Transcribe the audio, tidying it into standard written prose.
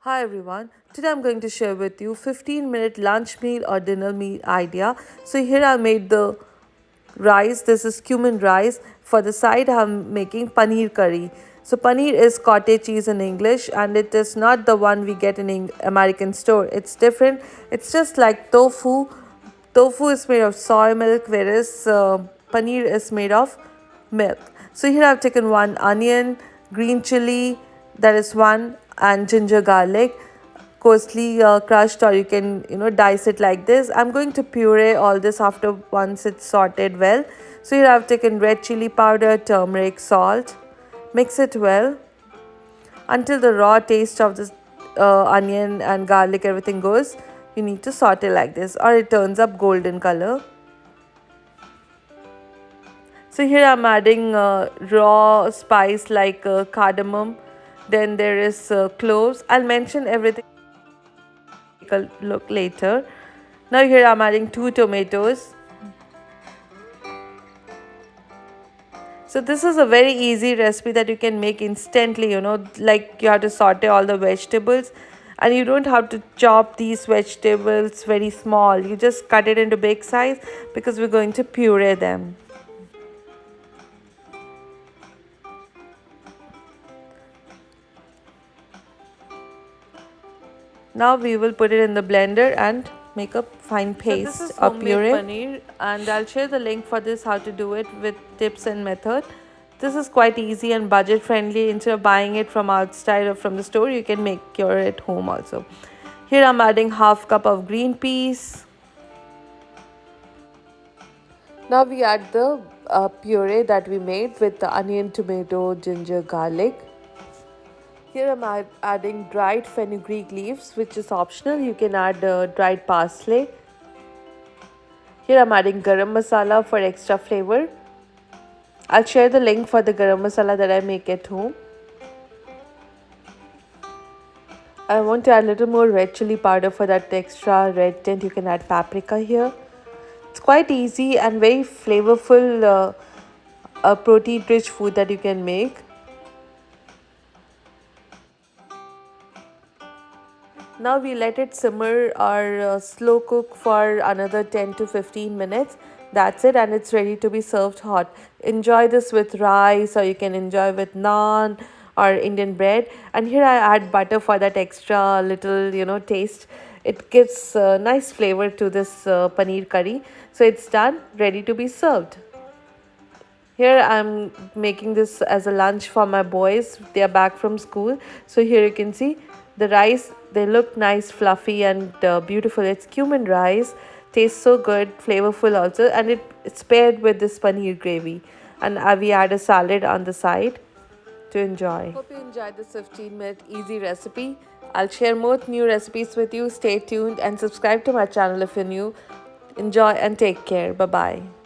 Hi everyone, today I'm going to share with you 15-minute lunch meal or dinner meal idea. So here I made the rice, this is cumin rice. For the side I'm making paneer curry. So paneer is cottage cheese in English and it is not the one we get in American store. It's different. It's just like tofu. Tofu is made of soy milk whereas paneer is made of milk. So here I've taken one onion, green chili, that is one, and ginger garlic, coarsely crushed, or you can dice it like this. I'm going to puree all this after once it's sorted well. So here I've taken red chili powder, turmeric, salt. Mix it well until the raw taste of this onion and garlic everything goes. You need to saute like this or it turns up golden color. So here I'm adding raw spice like cardamom. Then there is cloves. I'll mention everything. Take a look later. Now here I'm adding 2 tomatoes. So this is a very easy recipe that you can make instantly, like you have to saute all the vegetables and you don't have to chop these vegetables very small. You just cut it into big size because we're going to puree them. Now we will put it in the blender and make a fine paste. So this is homemade paneer and I'll share the link for this, how to do it with tips and method. This is quite easy and budget friendly. Instead of buying it from outside or from the store, you can make your at home also. Here I'm adding half cup of green peas. Now we add the puree that we made with the onion, tomato, ginger, garlic. Here I'm adding dried fenugreek leaves, which is optional. You can add dried parsley. Here I'm adding garam masala for extra flavor. I'll share the link for the garam masala that I make at home. I want to add a little more red chili powder for that extra red tint. You can add paprika here. It's quite easy and very flavorful protein rich food that you can make. Now we let it simmer or slow cook for another 10 to 15 minutes. That's it, and it's ready to be served hot. Enjoy this with rice or you can enjoy with naan or Indian bread. And here I add butter for that extra little taste. It gives nice flavor to this paneer curry. So it's done, ready to be served. Here I'm making this as a lunch for my boys. They are back from school. So here you can see the rice. They look nice, fluffy and beautiful. It's cumin rice. Tastes so good, flavorful also. And it's paired with this paneer gravy. And we add a salad on the side to enjoy. Hope you enjoyed this 15-minute easy recipe. I'll share more new recipes with you. Stay tuned and subscribe to my channel if you're new. Enjoy and take care. Bye-bye.